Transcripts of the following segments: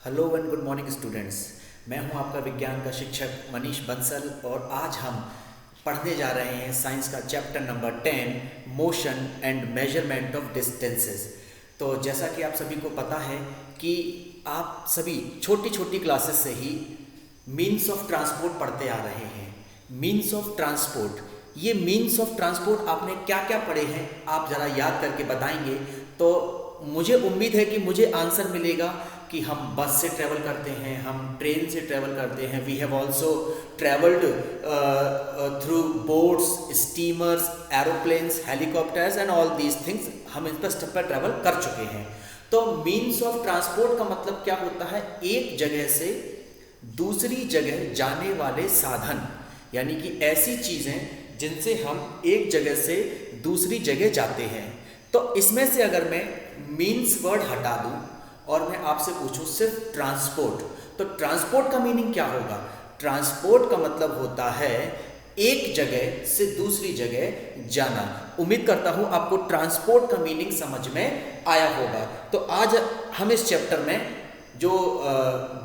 Hello and good morning students. मैं हूं आपका विज्ञान का शिक्षक मनीष बंसल और आज हम पढ़ने जा रहे हैं साइंस का chapter number 10 motion and measurement of distances. तो जैसा कि आप सभी को पता है कि आप सभी छोटी छोटी क्लासेस से ही मीन्स ऑफ ट्रांसपोर्ट पढ़ते आ रहे हैं। मीन्स ऑफ ट्रांसपोर्ट, ये मीन्स ऑफ ट्रांसपोर्ट आपने क्या क्या पढ़े हैं आप ज़रा याद करके बताएंगे तो मुझे उम्मीद है कि मुझे आंसर मिलेगा कि हम बस से ट्रैवल करते हैं, हम ट्रेन से ट्रैवल करते हैं। We have also travelled through boats, steamers, aeroplanes, helicopters and all these things. हम इन पर स्टेप पर ट्रैवल कर चुके हैं। तो मीन्स ऑफ ट्रांसपोर्ट का मतलब क्या होता है? एक जगह से दूसरी जगह जाने वाले साधन, यानी कि ऐसी चीज़ें जिनसे हम एक जगह से दूसरी जगह जाते हैं। तो इसमें से अगर मैं मीन्स वर्ड हटा दूं और मैं आपसे पूछूं सिर्फ ट्रांसपोर्ट, तो ट्रांसपोर्ट का मीनिंग क्या होगा? ट्रांसपोर्ट का मतलब होता है एक जगह से दूसरी जगह जाना। उम्मीद करता हूं आपको ट्रांसपोर्ट का मीनिंग समझ में आया होगा। तो आज हम इस चैप्टर में जो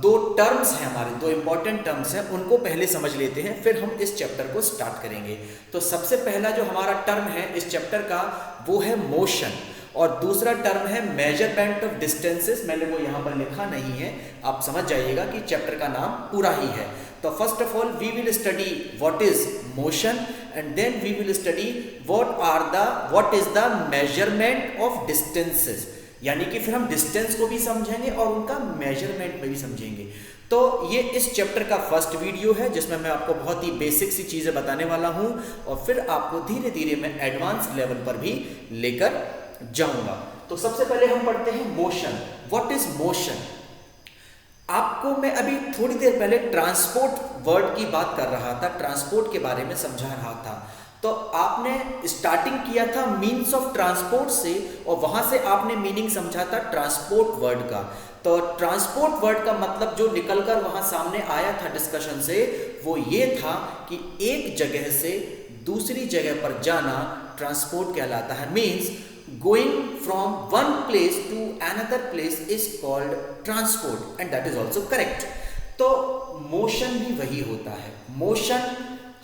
दो टर्म्स हैं, हमारे दो इंपॉर्टेंट टर्म्स हैं, उनको पहले समझ लेते हैं, फिर हम इस चैप्टर को स्टार्ट करेंगे। तो सबसे पहला जो हमारा टर्म है इस चैप्टर का वो है मोशन और दूसरा टर्म है मेजरमेंट ऑफ डिस्टेंसेस। मैंने वो यहाँ पर लिखा नहीं है, आप समझ जाइएगा कि चैप्टर का नाम पूरा ही है। तो first of all we will study what is motion and then we will study what is the measurement of distances, यानी कि फिर हम डिस्टेंस को भी समझेंगे और उनका मेजरमेंट में भी समझेंगे। तो ये इस चैप्टर का फर्स्ट वीडियो है जिसमें मैं आपको बहुत ही बेसिक सी चीज़ें बताने वाला हूँ और फिर आपको धीरे धीरे मैं एडवांस लेवल पर भी लेकर जाऊंगा। तो सबसे पहले हम पढ़ते हैं मोशन। What is motion? आपको मैं अभी थोड़ी देर पहले ट्रांसपोर्ट वर्ड की बात कर रहा था, ट्रांसपोर्ट के बारे में समझा रहा था। तो आपने स्टार्टिंग किया था मीन्स ऑफ ट्रांसपोर्ट से और वहां से आपने मीनिंग समझा था ट्रांसपोर्ट वर्ड का। तो ट्रांसपोर्ट वर्ड का मतलब जो निकलकर वहां सामने आया था डिस्कशन से वो ये था कि एक जगह से दूसरी जगह पर जाना ट्रांसपोर्ट कहलाता है। Means going from one place to another place is called transport and that is also correct। तो मोशन भी वही होता है। मोशन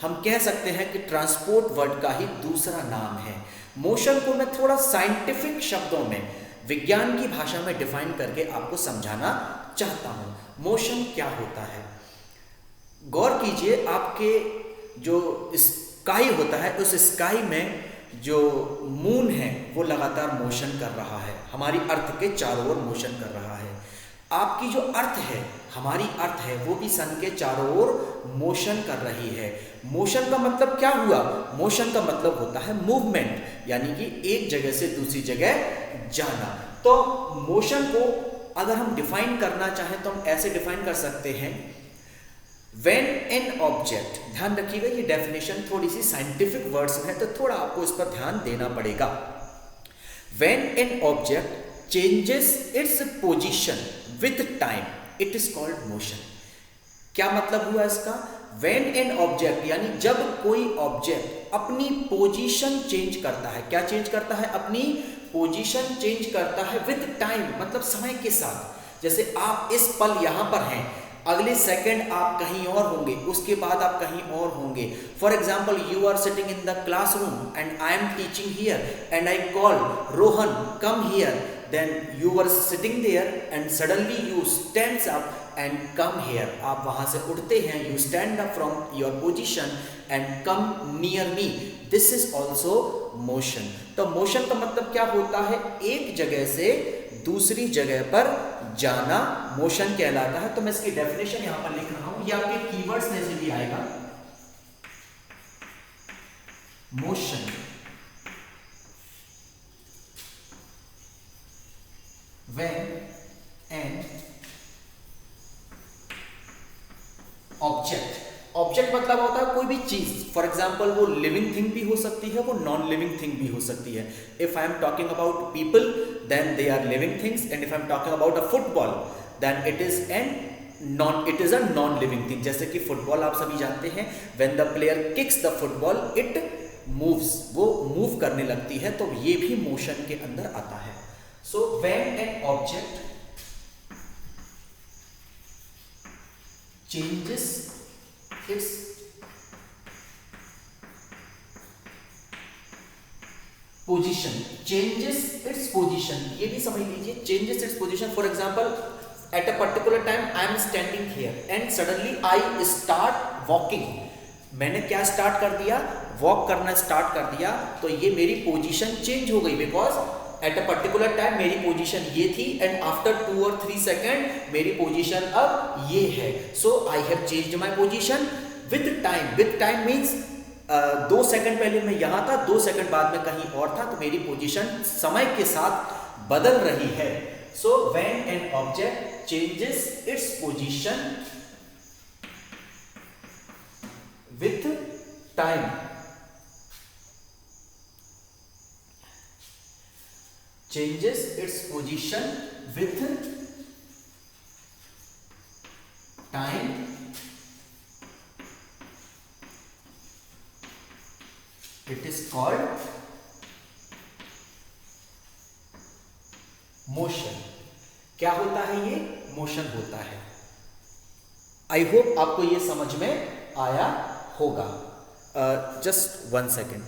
हम कह सकते हैं कि ट्रांसपोर्ट वर्ड का ही दूसरा नाम है। मोशन को मैं थोड़ा साइंटिफिक शब्दों में, विज्ञान की भाषा में डिफाइन करके आपको समझाना चाहता हूं। मोशन क्या होता है? गौर कीजिए, आपके जो स्काई होता है उस स्काई में जो मून है वो लगातार मोशन कर रहा है, हमारी अर्थ के चारों ओर मोशन कर रहा है। आपकी जो अर्थ है, हमारी अर्थ है, वो भी सन के चारों ओर मोशन कर रही है। मोशन का मतलब क्या हुआ? मोशन का मतलब होता है मूवमेंट, यानी कि एक जगह से दूसरी जगह जाना। तो मोशन को अगर हम डिफाइन करना चाहें तो हम ऐसे डिफाइन कर सकते हैं, When an object, ध्यान रखिएगा ये डेफिनेशन थोड़ी सी साइंटिफिक वर्ड्स में है तो थोड़ा आपको इस पर ध्यान देना पड़ेगा। When an object changes its position with time, it is called motion। क्या मतलब हुआ इसका? When an object यानी जब कोई ऑब्जेक्ट अपनी पोजीशन चेंज करता है। क्या चेंज करता है? अपनी पोजीशन चेंज करता है विद टाइम, मतलब समय के साथ। जैसे आप इस पल यहां पर हैं, अगले सेकंड आप कहीं और होंगे, उसके बाद आप कहीं और होंगे। For example, you are sitting in the classroom and I am teaching here and I call Rohan come here, then you are sitting there and suddenly you stands up and come here. आप वहां से उठते हैं, you stand up from your position and come near me. This is also motion. तो motion का मतलब क्या होता है? एक जगह से दूसरी जगह पर जाना मोशन कहलाता है। तो मैं इसकी डेफिनेशन यहां पर लिख रहा हूं, ये आपके कीवर्ड्स में से भी आएगा। Motion, when an object, object मतलब होता है कोई भी चीज। फॉर एग्जाम्पल, वो लिविंग थिंग भी हो सकती है, वो नॉन लिविंग थिंग भी हो सकती है। If I am talking about people then they are living things and if I am talking about a football then it is a non living thing. जैसे कि फुटबॉल आप सभी जानते हैं, when the player kicks the football it moves, वो move करने लगती है, तो ये भी मोशन के अंदर आता है। So when an object changes its position, changes its position, ये भी समझ लीजिए, changes its position. For example at a particular time I am standing here and suddenly I start walking, मैंने क्या स्टार्ट कर दिया, वॉक करना स्टार्ट कर दिया, तो ये मेरी पोजीशन चेंज हो गई, because at a particular time मेरी पोजीशन ये थी एंड आफ्टर 2 और 3 सेकेंड मेरी पोजीशन अब ये है, so I have changed my position with time. With time means 2 second पहले मैं यहां था, 2 सेकंड बाद में कहीं और था, तो मेरी पोजीशन समय के साथ बदल रही है। So when an object changes its position with time, changes its position with time, it is called motion। क्या होता है ये? मोशन होता है। आई होप आपको ये समझ में आया होगा। Just 1 second.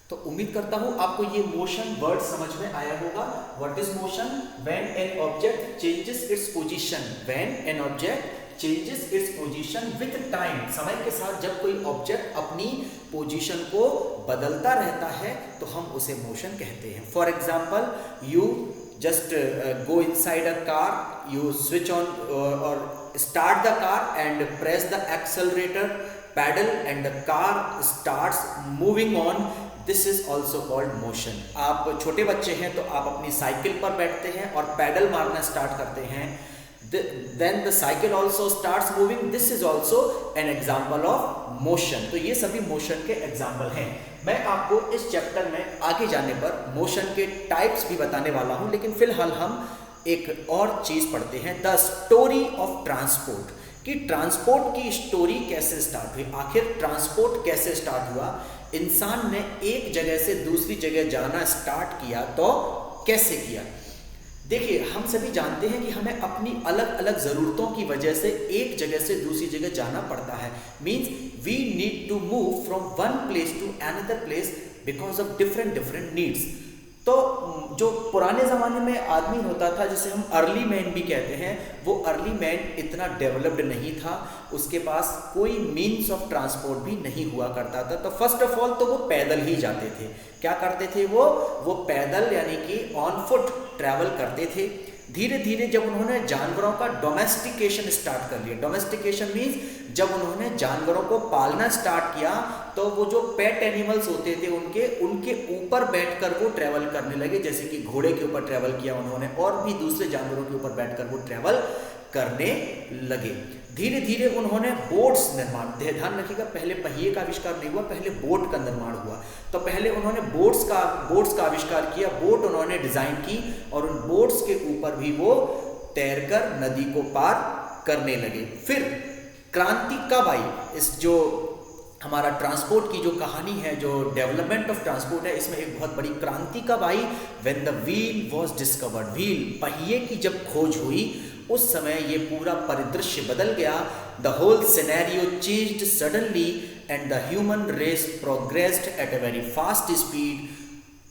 तो उम्मीद करता हूं आपको ये मोशन वर्ड समझ में आया होगा। What is motion? When an object changes its position, when an object changes its position with time, समय के साथ जब कोई ऑब्जेक्ट अपनी पोजीशन को बदलता रहता है तो हम उसे मोशन कहते हैं। For example you just go inside a car, you switch on और start the car and press the accelerator pedal and the car starts moving on, this is also called motion. आप छोटे बच्चे हैं तो आप अपनी साइकिल पर बैठते हैं और पैडल मारना स्टार्ट करते हैं, then the cycle also starts moving, this is also an example of motion। तो ये सभी मोशन के एग्जाम्पल हैं। मैं आपको इस चैप्टर में आगे जाने पर मोशन के टाइप्स भी बताने वाला हूं, लेकिन फिलहाल हम एक और चीज पढ़ते हैं, द स्टोरी ऑफ ट्रांसपोर्ट, कि ट्रांसपोर्ट की स्टोरी कैसे स्टार्ट हुई, आखिर ट्रांसपोर्ट कैसे स्टार्ट हुआ, इंसान ने एक जगह से दूसरी जगह जाना स्टार्ट किया तो कैसे किया। देखिए हम सभी जानते हैं कि हमें अपनी अलग अलग ज़रूरतों की वजह से एक जगह से दूसरी जगह जाना पड़ता है। Means we need to move from one place to another place because of different needs. तो जो पुराने ज़माने में आदमी होता था, जिसे हम अर्ली मैन भी कहते हैं, वो अर्ली मैन इतना डेवलप्ड नहीं था, उसके पास कोई मीन्स ऑफ ट्रांसपोर्ट भी नहीं हुआ करता था। तो फर्स्ट ऑफ ऑल तो वो पैदल ही जाते थे। क्या करते थे वो पैदल यानी कि ऑन फुट ट्रैवल करते थे। धीरे धीरे जब उन्होंने जानवरों का डोमेस्टिकेशन स्टार्ट कर लिया, डोमेस्टिकेशन मीन्स जब उन्होंने जानवरों को पालना स्टार्ट किया, तो वो जो पेट एनिमल्स होते थे उनके ऊपर बैठकर वो ट्रैवल करने लगे, जैसे कि घोड़े के ऊपर ट्रैवल किया उन्होंने, और भी दूसरे जानवरों के ऊपर बैठकर वो ट्रैवल करने लगे। धीरे धीरे उन्होंने बोट्स निर्माण, ध्यान रखिएगा पहले पहिए का आविष्कार नहीं हुआ, पहले बोट का निर्माण हुआ। तो पहले उन्होंने बोट्स का आविष्कार किया, बोट उन्होंने डिजाइन की और उन बोट्स के ऊपर भी वो तैरकर नदी को पार करने लगे। फिर क्रांति कब आई? इस जो हमारा ट्रांसपोर्ट की जो कहानी है, जो डेवलपमेंट ऑफ ट्रांसपोर्ट है, इसमें एक बहुत बड़ी क्रांति कब आई? When the wheel was discovered, wheel पहिए की जब खोज हुई उस समय ये पूरा परिदृश्य बदल गया। The whole scenario changed suddenly and the human race progressed at a very fast speed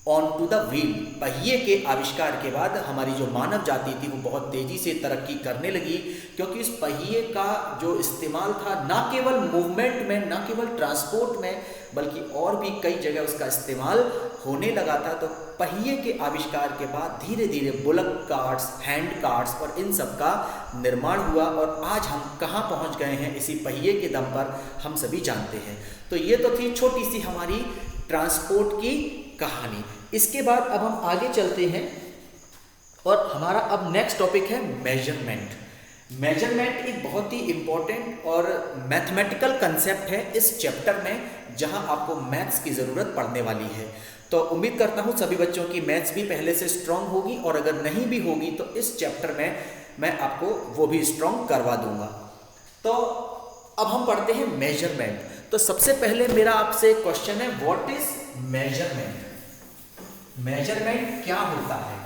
on to the wheel. पहिए के आविष्कार के बाद हमारी जो मानव जाति थी वो बहुत तेजी से तरक्की करने लगी, क्योंकि इस पहिए का जो इस्तेमाल था ना केवल मूवमेंट में, ना केवल ट्रांसपोर्ट में, बल्कि और भी कई जगह उसका इस्तेमाल होने लगा था। तो पहिए के आविष्कार के बाद धीरे धीरे बुलक कार्ट्स, हैंड कार्ट्स और इन सब का निर्माण हुआ, और आज हम कहाँ पहुँच गए हैं इसी पहिए के दम पर हम सभी जानते हैं। तो ये तो थी छोटी सी हमारी ट्रांसपोर्ट की कहानी। इसके बाद अब हम आगे चलते हैं और हमारा अब नेक्स्ट टॉपिक है मेजरमेंट। मेजरमेंट एक बहुत ही इंपॉर्टेंट और मैथमेटिकल कंसेप्ट है इस चैप्टर में, जहां आपको मैथ्स की ज़रूरत पड़ने वाली है। तो उम्मीद करता हूं सभी बच्चों की मैथ्स भी पहले से स्ट्रांग होगी, और अगर नहीं भी होगी तो इस चैप्टर में मैं आपको वो भी स्ट्रांग करवा दूंगा। तो अब हम पढ़ते हैं मेजरमेंट। तो सबसे पहले मेरा आपसे क्वेश्चन है, व्हाट इज मेजरमेंट? मेजरमेंट क्या होता है?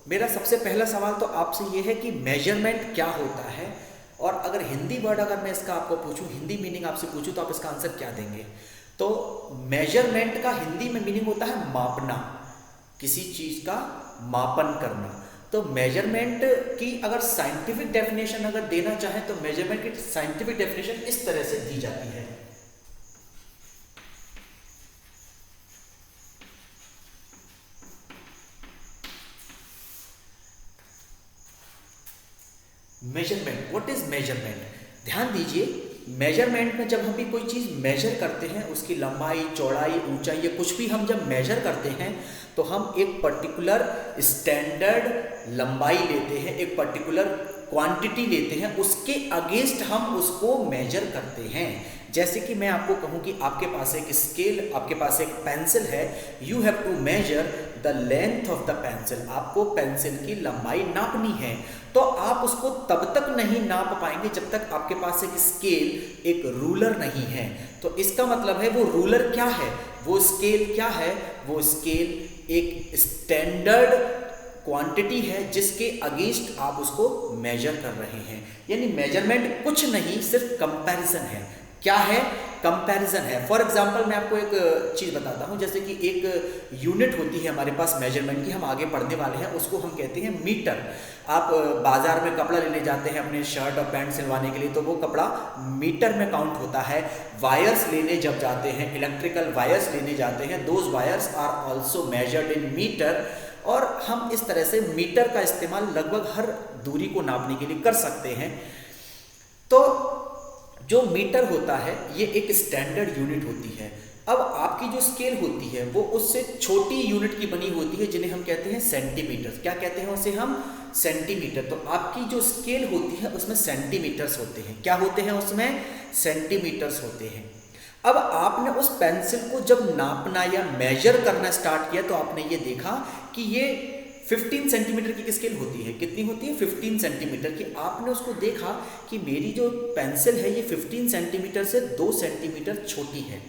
मेरा सबसे पहला सवाल तो आपसे ये है कि मेजरमेंट क्या होता है, और अगर हिंदी वर्ड अगर मैं इसका आपको पूछूं, हिंदी मीनिंग आपसे पूछूं, तो आप इसका आंसर क्या देंगे? तो मेजरमेंट का हिंदी में मीनिंग होता है मापना, किसी चीज का मापन करना। तो मेजरमेंट की अगर साइंटिफिक डेफिनेशन अगर देना चाहें तो मेजरमेंट की साइंटिफिक डेफिनेशन इस तरह से दी जाती है। Measurement, what is measurement? ध्यान दीजिए, मेजरमेंट में जब हम भी कोई चीज़ मेजर करते हैं, उसकी लंबाई, चौड़ाई, ऊंचाई या कुछ भी हम जब मेजर करते हैं तो हम एक पर्टिकुलर स्टैंडर्ड लंबाई लेते हैं, एक पर्टिकुलर क्वांटिटी लेते हैं, उसके अगेंस्ट हम उसको मेजर करते हैं। जैसे कि मैं आपको कहूं कि आपके पास एक स्केल, आपके पास एक पेंसिल है, you have to measure the length of the pencil, आपको पेंसिल की लंबाई नापनी है। तो आप उसको तब तक नहीं नाप पाएंगे जब तक आपके पास एक स्केल, एक रूलर नहीं है। तो इसका मतलब है वो रूलर क्या है, वो स्केल क्या है? वो स्केल एक स्टैंडर्ड क्वांटिटी है जिसके अगेंस्ट आप उसको मेजर कर रहे हैं। यानी मेजरमेंट कुछ नहीं, सिर्फ कंपैरिजन है। क्या है? कंपैरिजन है। फॉर एग्जांपल मैं आपको एक चीज़ बताता हूँ, जैसे कि एक यूनिट होती है हमारे पास मेजरमेंट की, हम आगे पढ़ने वाले हैं, उसको हम कहते हैं मीटर। आप बाजार में कपड़ा लेने जाते हैं अपने शर्ट और पैंट सिलवाने के लिए, तो वो कपड़ा मीटर में काउंट होता है। वायर्स लेने जब जाते हैं, इलेक्ट्रिकल वायर्स लेने जाते हैं, those wires are also measured in metre. और हम इस तरह से मीटर का इस्तेमाल लगभग हर दूरी को नापने के लिए कर सकते हैं। तो जो मीटर होता है ये एक स्टैंडर्ड यूनिट होती है। अब आपकी जो स्केल होती है वो उससे छोटी यूनिट की बनी होती है, जिन्हें हम कहते हैं सेंटीमीटर। क्या कहते हैं उसे हम? सेंटीमीटर। तो आपकी जो स्केल होती है उसमें सेंटीमीटर्स होते हैं। क्या होते हैं उसमें? सेंटीमीटर्स होते हैं। अब आपने उस पेंसिल को जब नापना या मेजर करना स्टार्ट किया तो आपने ये देखा कि ये 15 सेंटीमीटर की स्केल होती है। कितनी होती है? 15 सेंटीमीटर की। आपने उसको देखा कि मेरी जो पेंसिल है ये 15 सेंटीमीटर से 2 सेंटीमीटर छोटी है।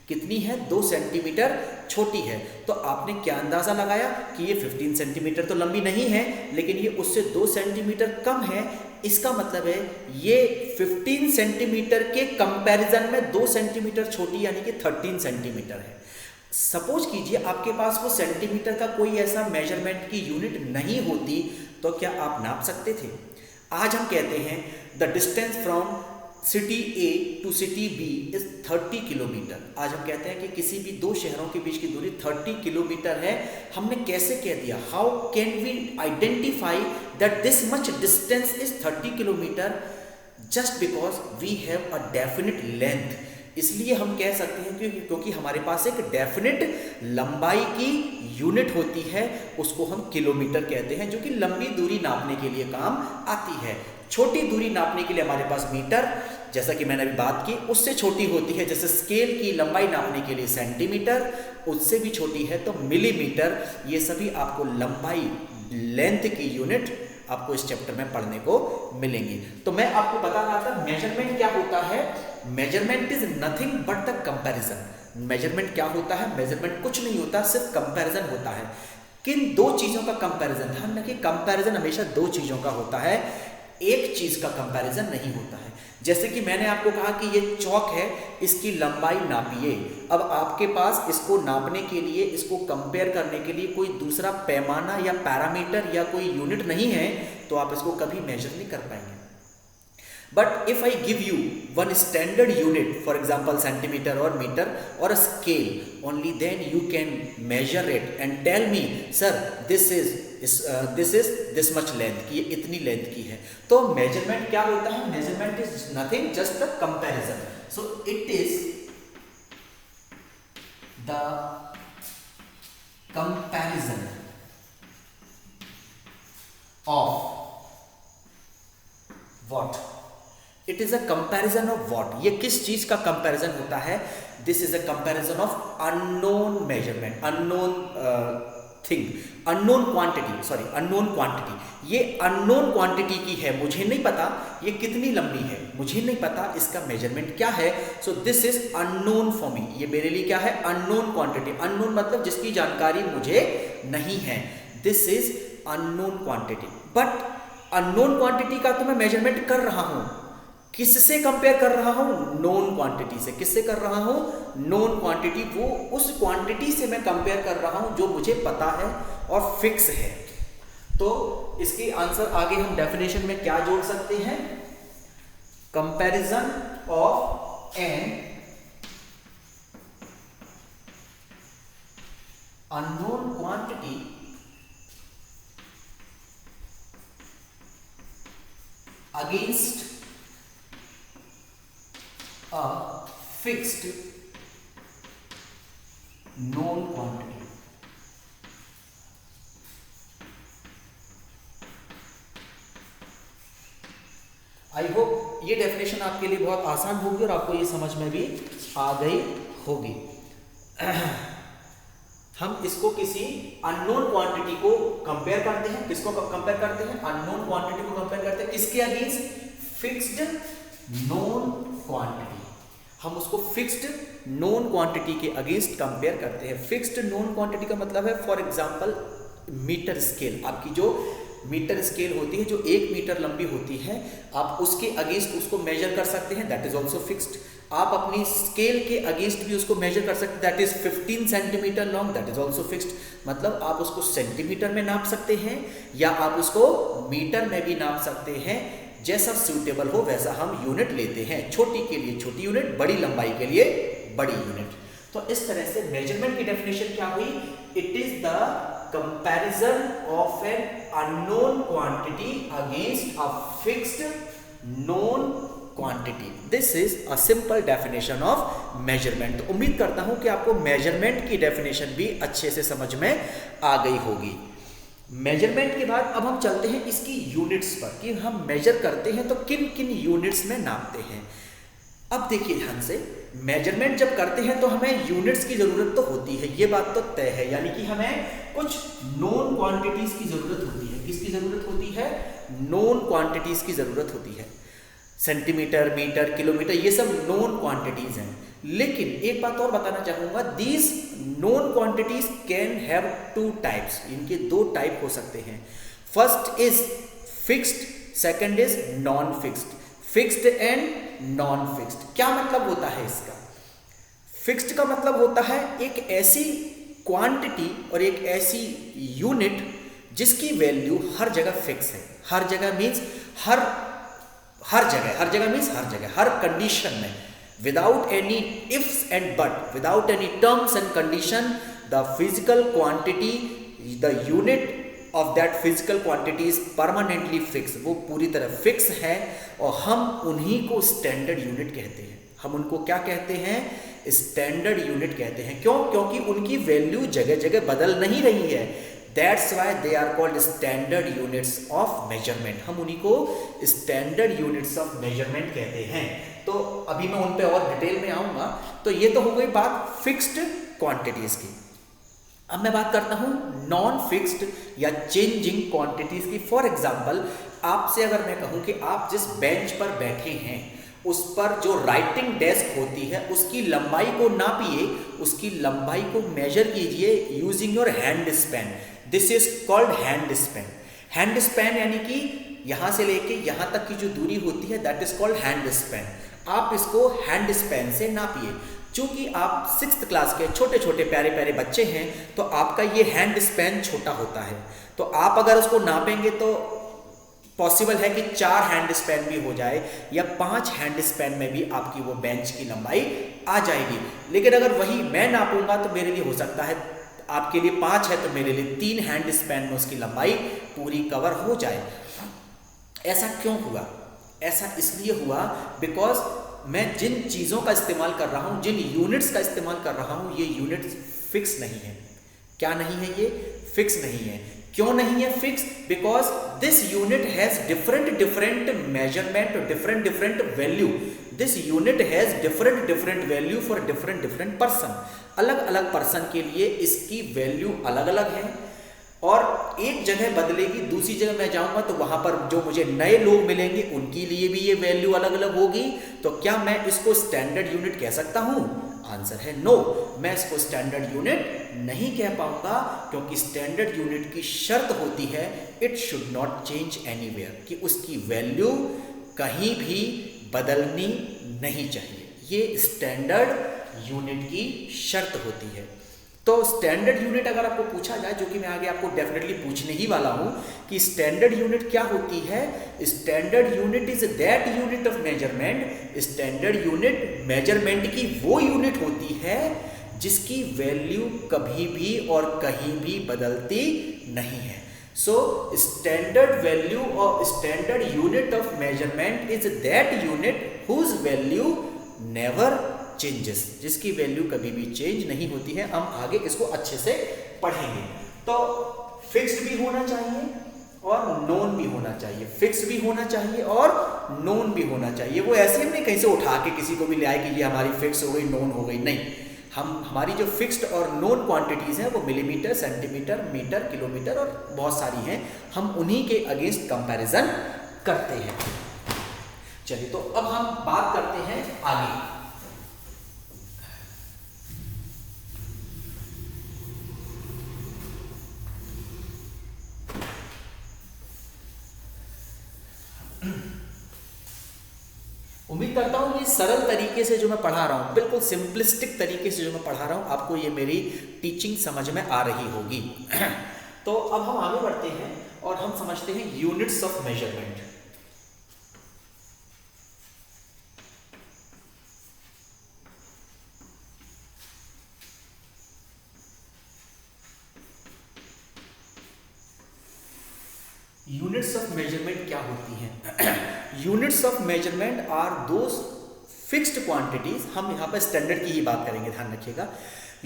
कितनी है? 2 सेंटीमीटर छोटी है। तो आपने क्या अंदाज़ा लगाया कि ये 15 सेंटीमीटर तो लंबी नहीं है, लेकिन ये उससे 2 सेंटीमीटर कम है। इसका मतलब है ये 15 सेंटीमीटर के कंपैरिजन में 2 सेंटीमीटर छोटी, यानी कि 13 सेंटीमीटर है। सपोज कीजिए आपके पास वो सेंटीमीटर का कोई ऐसा मेजरमेंट की यूनिट नहीं होती, तो क्या आप नाप सकते थे? आज हम कहते हैं the distance from city A to city B is 30 kilometre. आज हम कहते हैं कि किसी भी दो शहरों के बीच की दूरी 30 किलोमीटर है। हमने कैसे कह दिया? How can we identify that this much distance is 30 kilometre? Just because we have a definite length. इसलिए हम कह सकते हैं क्योंकि हमारे पास एक डेफिनिट लंबाई की यूनिट होती है, उसको हम किलोमीटर कहते हैं, जो कि लंबी दूरी नापने के लिए काम आती है। छोटी दूरी नापने के लिए हमारे पास मीटर, जैसा कि मैंने अभी बात की, उससे छोटी होती है। जैसे स्केल की लंबाई नापने के लिए सेंटीमीटर, उससे भी छोटी है तो मिलीमीटर। ये सभी आपको लंबाई, लेंथ की यूनिट आपको इस चैप्टर में पढ़ने को मिलेंगी। तो मैं आपको बता रहा था मेजरमेंट क्या होता है। Measurement is nothing but the comparison. Measurement क्या होता है? मेजरमेंट कुछ नहीं होता, सिर्फ कंपैरिजन होता है। किन दो चीजों का कंपैरिजन? ध्यान रखिए, कंपैरिजन हमेशा दो चीजों का होता है, एक चीज का कंपैरिजन नहीं होता है। जैसे कि मैंने आपको कहा कि ये चौक है, इसकी लंबाई नापिए। अब आपके पास इसको नापने के लिए, इसको कंपेयर करने के लिए कोई दूसरा पैमाना या पैरामीटर या कोई यूनिट नहीं है, तो आप इसको कभी मेजर नहीं कर पाएंगे। But if I give you one standard unit, for example centimeter or meter or a scale, only then you can measure it and tell me, sir, this is this much length, कि ये इतनी length की है। तो measurement क्या होता है? Measurement is nothing just the comparison. So it is the comparison of what? It is a comparison of what? ये किस चीज का कंपैरिजन होता है? This is a comparison of unknown measurement, unknown thing, unknown quantity, sorry unknown quantity. ये unknown quantity की है, मुझे नहीं पता ये कितनी लंबी है, मुझे नहीं पता इसका मेजरमेंट क्या है। So this is unknown for me. ये मेरे लिए क्या है? Unknown quantity. अननोन मतलब जिसकी जानकारी मुझे नहीं है। This is unknown quantity. But unknown quantity का तो मैं मेजरमेंट कर रहा हूं, किससे कंपेयर कर रहा हूं? नोन क्वांटिटी से। किससे कर रहा हूं? Known quantity. वो उस क्वांटिटी से मैं कंपेयर कर रहा हूं जो मुझे पता है और फिक्स है। तो इसकी आंसर आगे हम डेफिनेशन में क्या जोड़ सकते हैं? Comparison of an unknown quantity against a fixed known quantity। I hope ये डेफिनेशन आपके लिए बहुत आसान होगी और आपको ये समझ में भी आ गई होगी। हम इसको किसी अननोन क्वांटिटी को कंपेयर करते हैं। किसको कंपेयर करते हैं? अननोन क्वांटिटी को कंपेयर करते हैं। किसके अगेंस्ट? Fixed known quantity. हम उसको फिक्स्ड नोन क्वांटिटी के अगेंस्ट कंपेयर करते हैं। फिक्स्ड नोन क्वांटिटी का मतलब है, फॉर एग्जांपल मीटर स्केल। आपकी जो मीटर स्केल होती है, जो 1 मीटर लंबी होती है, आप उसके अगेंस्ट उसको मेजर कर सकते हैं, दैट इज ऑल्सो फिक्स्ड। आप अपनी स्केल के अगेंस्ट भी उसको मेजर कर सकते हैं, that is 15 centimetre long, that is also fixed. मतलब आप उसको सेंटीमीटर में नाप सकते हैं या आप उसको मीटर में भी नाप सकते हैं। जैसा सूटेबल हो वैसा हम यूनिट लेते हैं। छोटी के लिए छोटी यूनिट, बड़ी लंबाई के लिए बड़ी यूनिट। तो इस तरह से मेजरमेंट की डेफिनेशन क्या हुई? It is the comparison of an unknown quantity against a fixed known quantity. This is a simple definition of measurement. तो उम्मीद करता हूं कि आपको मेजरमेंट की डेफिनेशन भी अच्छे से समझ में आ गई होगी। मेजरमेंट के बाद अब हम चलते हैं इसकी यूनिट्स पर, कि हम मेजर करते हैं तो किन किन यूनिट्स में नापते हैं। अब देखिए ध्यान से, मेजरमेंट जब करते हैं तो हमें यूनिट्स की जरूरत तो होती है, ये बात तो तय है। यानी कि हमें कुछ नोन क्वांटिटीज की जरूरत होती है। किसकी जरूरत होती है? नोन क्वांटिटीज की जरूरत होती है। सेंटीमीटर, मीटर, किलोमीटर, ये सब नोन क्वांटिटीज हैं। लेकिन एक बात और बताना चाहूंगा, these known quantities can have 2 types. इनके 2 टाइप हो सकते हैं। First is fixed, second is non fixed. Fixed and non fixed क्या मतलब होता है इसका? फिक्स्ड का मतलब होता है एक ऐसी क्वांटिटी और एक ऐसी यूनिट जिसकी वैल्यू हर जगह फिक्स है। हर जगह मीन्स हर जगह मीन्स हर जगह, हर कंडीशन में, without any ifs and but, without any terms and condition, the physical quantity, the unit of that physical quantity is permanently fix. वो पूरी तरह फिक्स है और हम उन्हीं को स्टैंडर्ड यूनिट कहते हैं। हम उनको क्या कहते हैं? स्टैंडर्ड यूनिट कहते हैं। क्यों? क्योंकि उनकी वैल्यू जगह जगह बदल नहीं रही है। That's why they are called standard units of measurement. हम उन्हीं को स्टैंडर्ड यूनिट्स ऑफ मेजरमेंट कहते हैं। तो अभी मैं उन पे और डिटेल में आऊंगा। तो ये तो हो गई बात फिक्स्ड क्वांटिटीज की। अब मैं बात करता हूं नॉन फिक्स्ड या चेंजिंग क्वांटिटीज की। फॉर एग्जांपल, आपसे अगर मैं कहूं कि आप जिस बेंच पर बैठे हैं उस पर जो राइटिंग डेस्क होती है उसकी लंबाई को नापिए, उसकी लंबाई को मेजर कीजिए using your hand span. This is called hand span. Hand span यानी कि यहां से लेके यहां तक की जो दूरी होती है, that is called hand span. आप इसको हैंड स्पैन से नापिए। चूंकि आप 6th क्लास के छोटे छोटे प्यारे प्यारे बच्चे हैं तो आपका ये हैंड स्पैन छोटा होता है। तो आप अगर उसको नापेंगे तो पॉसिबल है कि 4 हैंड स्पैन भी हो जाए या 5 हैंड स्पैन में भी आपकी वो बेंच की लंबाई आ जाएगी। लेकिन अगर वही मैं नापूंगा तो मेरे लिए हो सकता है, आपके लिए 5 है तो मेरे लिए 3 हैंड स्पैन में उसकी लंबाई पूरी कवर हो जाए। ऐसा क्यों हुआ? ऐसा इसलिए हुआ बिकॉज मैं जिन चीज़ों का इस्तेमाल कर रहा हूं, जिन यूनिट्स का इस्तेमाल कर रहा हूं, ये यूनिट्स फिक्स नहीं है। क्या नहीं है? ये फिक्स नहीं है। क्यों नहीं है fix? Because this unit has different measurement, different value. This unit has different value for different person. अलग अलग पर्सन के लिए इसकी वैल्यू अलग अलग है और एक जगह बदलेगी, दूसरी जगह मैं जाऊंगा तो वहां पर जो मुझे नए लोग मिलेंगे उनके लिए भी ये वैल्यू अलग अलग होगी। तो क्या मैं इसको स्टैंडर्ड यूनिट कह सकता हूं? आंसर है नो। मैं इसको स्टैंडर्ड यूनिट नहीं कह पाऊंगा क्योंकि स्टैंडर्ड यूनिट की शर्त होती है it should not change anywhere, कि उसकी वैल्यू कहीं भी बदलनी नहीं चाहिए। ये स्टैंडर्ड यूनिट की शर्त होती है। तो स्टैंडर्ड यूनिट अगर आपको पूछा जाए, जो कि मैं आगे आपको डेफिनेटली पूछने ही वाला हूं कि स्टैंडर्ड यूनिट क्या होती है। Standard unit is that unit of measurement. Standard unit measurement की वो यूनिट होती है जिसकी वैल्यू कभी भी और कहीं भी बदलती नहीं है। सो स्टैंडर्ड वैल्यू और standard unit of measurement is that unit whose value never changes, जिसकी वैल्यू कभी भी चेंज नहीं होती है। हम आगे इसको अच्छे से पढ़ेंगे। तो फिक्स्ड भी होना चाहिए और नोन भी होना चाहिए। फिक्स भी होना चाहिए और नोन भी होना चाहिए। वो ऐसे हम नहीं कहीं से उठा के किसी को भी ले आए कि ये हमारी फिक्स हो गई, नोन हो गई, नहीं। हमारी जो फिक्स्ड और नोन क्वांटिटीज हैं वो मिलीमीटर, सेंटीमीटर, मीटर, किलोमीटर और बहुत सारी हैं। हम उन्हीं के अगेंस्ट कंपैरिजन करते हैं। चलिए, तो अब हम बात करते हैं आगे। उम्मीद करता हूँ ये सरल तरीके से जो मैं पढ़ा रहा हूँ, बिल्कुल सिंपलिस्टिक तरीके से जो मैं पढ़ा रहा हूँ, आपको ये मेरी टीचिंग समझ में आ रही होगी। तो अब हम आगे बढ़ते हैं और हम समझते हैं units of measurement. Units of measurement क्या होती हैं? Units of measurement are those fixed quantities. हम यहाँ पर स्टैंडर्ड की ही बात करेंगे, ध्यान रखिएगा।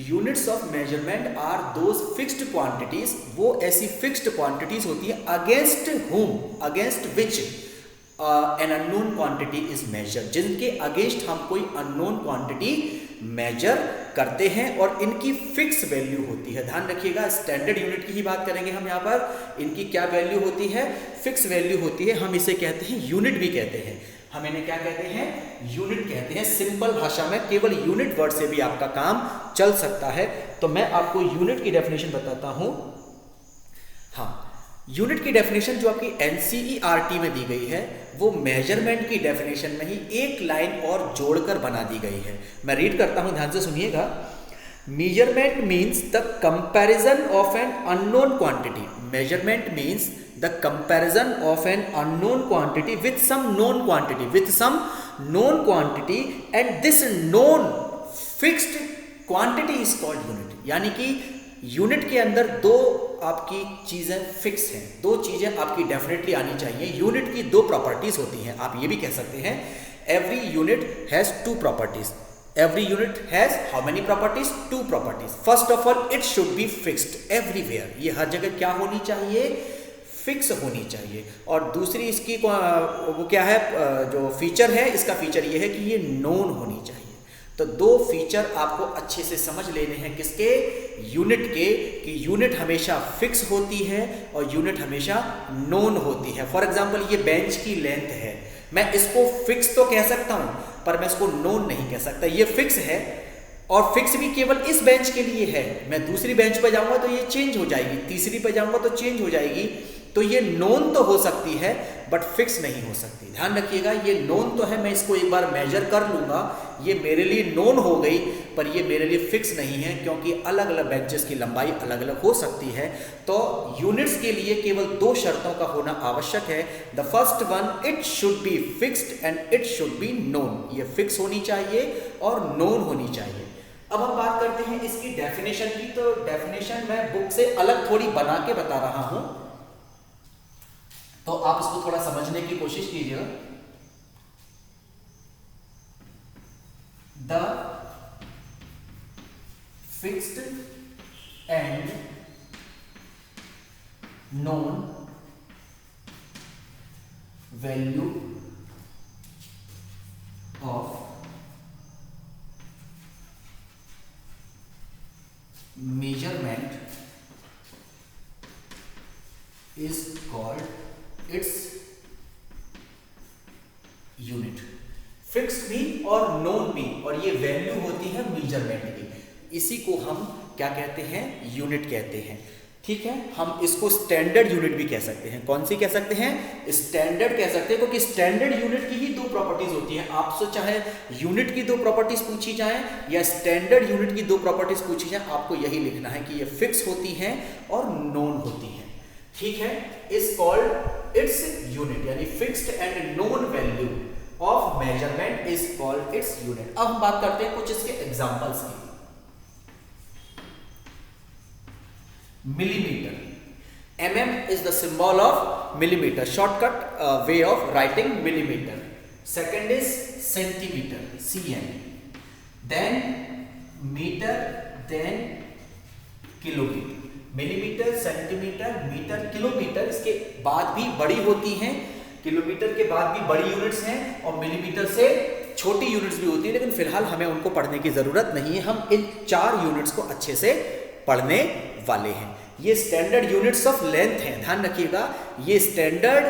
Units of measurement are those fixed quantities, वो ऐसी फिक्स्ड क्वांटिटीज होती है against whom, against which an unknown quantity is measure, जिनके अगेंस्ट हम कोई अननोन क्वांटिटी मेजर करते हैं और इनकी फिक्स वैल्यू होती है। ध्यान रखिएगा, स्टैंडर्ड यूनिट की ही बात करेंगे हम यहाँ पर। इनकी क्या वैल्यू होती है? फिक्स वैल्यू होती है। हम इसे कहते हैं यूनिट भी कहते हैं। हम इन्हें क्या कहते हैं? यूनिट कहते हैं। सिंपल भाषा में केवल यूनिट वर्ड से भी आपका काम चल सकता है। तो मैं आपको यूनिट की डेफिनेशन बताता हूं। हाँ, यूनिट की डेफिनेशन जो आपकी एनसीईआरटी में दी गई है वो मेजरमेंट की डेफिनेशन में ही एक लाइन और जोड़कर बना दी गई है। मैं रीड करता हूं, ध्यान से सुनिएगा। Measurement means the comparison of an unknown quantity. Measurement means the comparison of an unknown quantity with some known quantity, with some known quantity, and this known fixed quantity is called unit. यानी कि unit के अंदर दो आपकी चीजें fix हैं, दो चीजें आपकी डेफिनेटली आनी चाहिए। यूनिट की दो प्रॉपर्टीज होती हैं। आप ये भी कह सकते हैं every unit has two properties. Every unit has how many properties? Two properties. First of all it should be fixed everywhere. ये हर जगह क्या होनी चाहिए? फिक्स होनी चाहिए। और दूसरी इसकी वो क्या है, जो फीचर है इसका फीचर ये है कि ये नोन होनी चाहिए। तो दो फीचर आपको अच्छे से समझ लेने हैं किसके? यूनिट के, कि यूनिट हमेशा फिक्स होती है और यूनिट हमेशा नोन होती है। फॉर एग्जांपल, ये बेंच की लेंथ है, मैं इसको फिक्स तो कह सकता हूं पर मैं इसको नोन नहीं कह सकता। ये फिक्स है और फिक्स भी केवल इस बेंच के लिए है। मैं दूसरी बेंच पर जाऊंगा तो ये चेंज हो जाएगी, तीसरी पर जाऊंगा तो चेंज हो जाएगी। तो ये नोन तो हो सकती है बट फिक्स नहीं हो सकती। ध्यान रखिएगा, ये नोन तो है, मैं इसको एक बार मेजर कर लूंगा, ये मेरे लिए नोन हो गई, पर ये मेरे लिए फिक्स नहीं है क्योंकि अलग अलग बेंचेस की लंबाई अलग अलग हो सकती है। तो यूनिट्स के लिए केवल दो शर्तों का होना आवश्यक है। The first one, it should be fixed and it should be known. ये फिक्स होनी चाहिए और नोन होनी चाहिए। अब हम बात करते हैं इसकी डेफिनेशन की। तो डेफिनेशन मैं बुक से अलग थोड़ी बना के बता रहा हूं, तो आप इसको थोड़ा समझने की कोशिश कीजिएगा। The fixed and known value of measurement is called its unit। Fix fixed भी और नोन भी, और ये वैल्यू होती है मेजरमेंट की। इसी को हम क्या कहते हैं, यूनिट कहते हैं। ठीक है, हम इसको स्टैंडर्ड यूनिट भी कह सकते हैं। कौन सी कह सकते हैं, स्टैंडर्ड कह सकते हैं, क्योंकि स्टैंडर्ड यूनिट की ही दो प्रॉपर्टीज होती हैं। आपसे चाहे यूनिट की दो प्रॉपर्टीज पूछी जाए या स्टैंडर्ड यूनिट की दो प्रॉपर्टीज पूछी जाए, आपको यही लिखना है कि ये फिक्स होती हैं और नोन होती हैं। ठीक है, इज कॉल्ड इट्स यूनिट, यानी fixed and known value of measurement is called its unit. अब हम बात करते हैं कुछ इसके एग्जांपल्स की। Millimetre, mm is the symbol of millimeter, shortcut way of writing millimeter. Second is centimeter, cm, then meter, then kilometer. Millimetre, centimetre, metre, kilometre, इसके बाद भी बड़ी होती हैं, किलोमीटर के बाद भी बड़ी यूनिट्स हैं और मिलीमीटर से छोटी यूनिट्स भी होती है, लेकिन फिलहाल हमें उनको पढ़ने की जरूरत नहीं है। हम इन 4 यूनिट्स को अच्छे से पढ़ने वाले हैं। ये स्टैंडर्ड यूनिट्स ऑफ लेंथ हैं, ध्यान रखिएगा, ये स्टैंडर्ड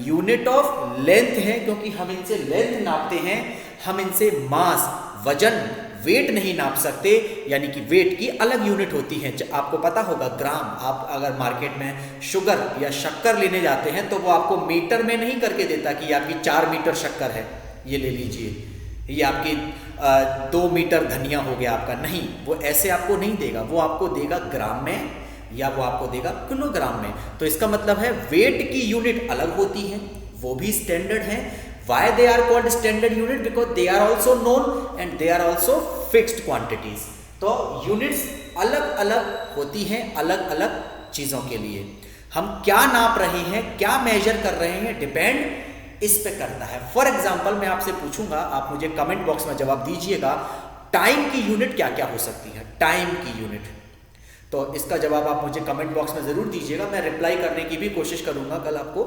यूनिट ऑफ लेंथ है, क्योंकि हम इनसे लेंथ नापते हैं, हम इनसे मास, वजन, वेट नहीं नाप सकते, यानी कि वेट की अलग यूनिट होती है। आपको पता होगा ग्राम, आप अगर मार्केट में शुगर या शक्कर लेने जाते हैं तो वो आपको मीटर में नहीं करके देता कि आपकी 4 मीटर शक्कर है, ये ले लीजिए, ये आपकी 2 मीटर धनिया हो गया आपका, नहीं, वो ऐसे आपको नहीं देगा, वो आपको देगा ग्राम में या वो आपको देगा किलोग्राम में। तो इसका मतलब है वेट की यूनिट अलग होती है, वो भी स्टैंडर्ड है। Why they are called standard unit? Because they are also known and they are also fixed quantities. तो यूनिट्स अलग अलग होती हैं अलग अलग चीजों के लिए। हम क्या नाप रहे हैं, क्या मेजर कर रहे हैं, डिपेंड इस पे करता है। फॉर एग्जाम्पल मैं आपसे पूछूंगा, आप मुझे कमेंट बॉक्स में जवाब दीजिएगा, टाइम की यूनिट क्या क्या हो सकती है, टाइम की यूनिट। तो इसका जवाब आप मुझे कमेंट बॉक्स में जरूर दीजिएगा, मैं रिप्लाई करने की भी कोशिश करूंगा कल आपको।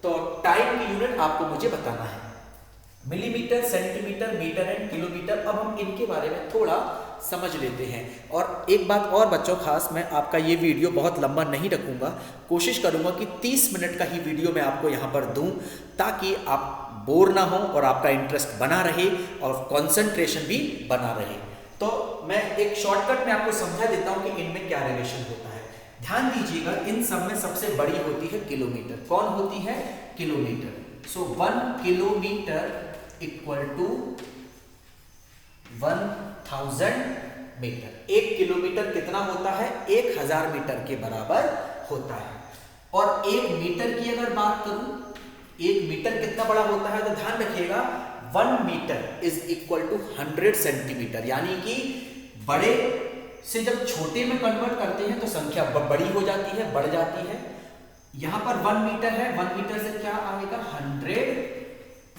तो टाइम की यूनिट आपको मुझे बताना है, millimetre, centimetre, metre and kilometre. अब हम इनके बारे में थोड़ा समझ लेते हैं। और एक बात और बच्चों, खास मैं आपका ये वीडियो बहुत लंबा नहीं रखूंगा, कोशिश करूंगा कि 30 मिनट का ही वीडियो मैं आपको यहाँ पर दूं, ताकि आप बोर ना हो और आपका इंटरेस्ट बना रहे और कंसंट्रेशन भी बना रहे। तो मैं एक शॉर्टकट में आपको समझा देता हूं कि इनमें क्या रिलेशन होता है। ध्यान दीजिएगा, इन सब में सबसे बड़ी होती है किलोमीटर। कौन होती है, kilometre. So 1 kilometre equal to 1000 metre. 1 kilometre कितना होता है, 1000 मीटर के बराबर होता है। और 1 मीटर की अगर बात करूं, 1 मीटर कितना बड़ा होता है, तो ध्यान रखिएगा 1 metre is equal to 100 centimetre, यानी कि बड़े से जब छोटे में कन्वर्ट करते हैं तो संख्या बड़ी हो जाती है, बढ़ जाती है। यहां पर 1 मीटर है, 1 मीटर से क्या आएगा, 100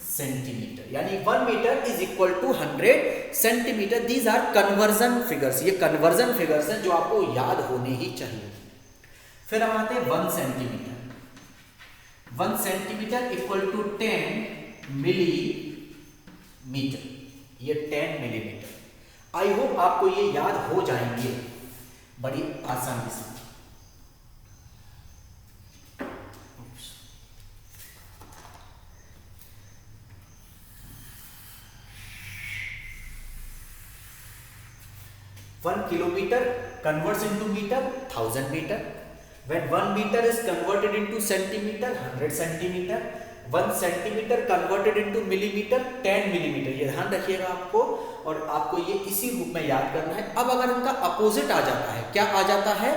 सेंटीमीटर, यानी 1 metre is equal to 100 centimetre. These are conversion figures, ये कन्वर्जन फिगर्स हैं जो आपको याद होने ही चाहिए। फिर हम आते हैं 1 centimetre. 1 centimetre equal to 10 millimetre, ये 10 मिलीमीटर। आई होप आपको ये याद हो जाएंगे बड़ी आसानी से। One kilometer converts into meter, 1000 meter. When 1 meter is converted into centimeter, 100 centimeter. 1 centimetre converted into millimetre, 10 millimetre. ये ध्यान रखिएगा आपको, और आपको ये इसी रूप में याद करना है। अब अगर इनका अपोजिट आ जाता है, क्या आ जाता है,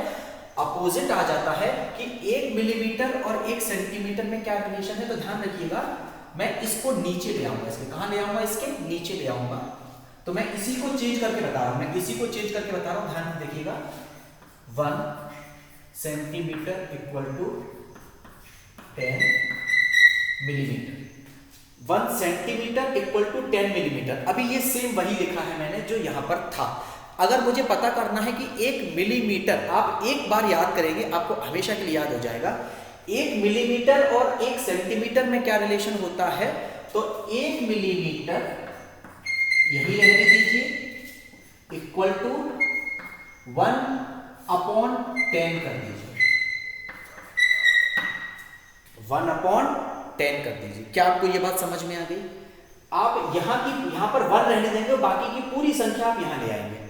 अपोजिट आ जाता है कि 1 मिलीमीटर और 1 सेंटीमीटर में क्या रिलेशन है, तो ध्यान रखिएगा, मैं इसको नीचे ले आऊंगा, इसके कहां ले आऊंगा, इसके नीचे ले आऊंगा। तो मैं इसी को चेंज करके बता रहा हूं, मैं इसी को चेंज करके बता रहा हूं, ध्यान देखिएगा। 1 centimetre equal to 10 millimetre. 1 centimetre equal to 10 millimetre. अभी ये सेम वही लिखा है मैंने जो यहां पर था। अगर मुझे पता करना है कि 1 मिलीमीटर, आप एक बार याद करेंगे, आपको हमेशा के लिए याद हो जाएगा, 1 मिलीमीटर और 1 सेंटीमीटर में क्या रिलेशन होता है, तो 1 मिलीमीटर, यही रहने दीजिए, इक्वल टू 1/10 कर दीजिए, 1/10 कर दीजिए। क्या आपको ये बात समझ में आ गई? आप यहाँ पर 1 रहने देंगे और बाकी की पूरी संख्या आप यहाँ ले आएंगे,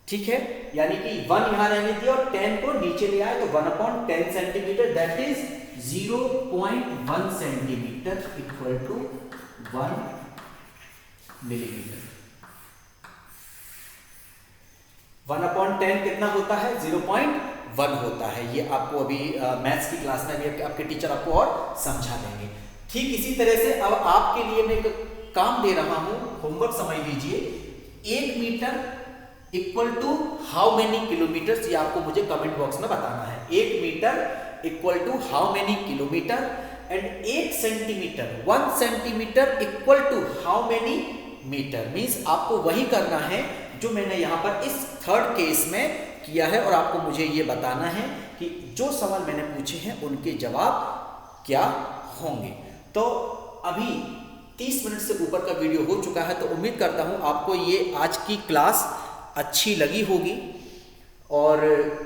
ठीक है। यानी कि 1 यहाँ रहने दिया और 10 को नीचे ले आए, तो 1/10 centimetre that is 0.1 centimetre equal to 1 millimetre. 1/10 कितना होता है? 0.1 होता है। ये आपको अभी मैथ्स की क्लास में भी आपके टीचर आपको और समझा देंगे। ठीक इसी तरह से अब आपके लिए मैं एक काम दे रहा हूं, होमवर्क समझ लीजिए। 1 metre equal to how many kilometre, ये आपको मुझे कमेंट बॉक्स में बताना है। 1 metre equal to how many kilometre and 1 centimetre 1 centimetre equal to how many metre. Means आपको वही करना है जो मैंने यहाँ पर इस थर्ड केस में किया है, और आपको मुझे ये बताना है कि जो सवाल मैंने पूछे हैं उनके जवाब क्या होंगे। तो अभी 30 मिनट से ऊपर का वीडियो हो चुका है, तो उम्मीद करता हूँ आपको ये आज की क्लास अच्छी लगी होगी, और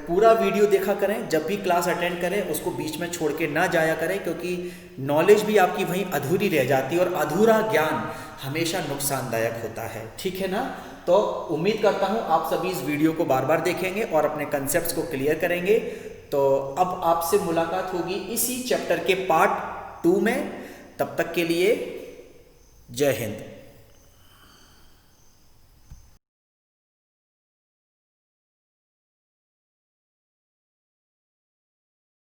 पूरा वीडियो देखा करें। जब भी क्लास अटेंड करें उसको बीच में छोड़ के ना जाया करें, क्योंकि नॉलेज भी आपकी वहीं अधूरी रह जाती है, और अधूरा ज्ञान हमेशा नुकसानदायक होता है, ठीक है ना। तो उम्मीद करता हूँ आप सभी इस वीडियो को बार बार देखेंगे और अपने कंसेप्ट्स को क्लियर करेंगे। तो अब आपसे मुलाकात होगी इसी चैप्टर के पार्ट 2 में। तब तक के लिए जय हिंद।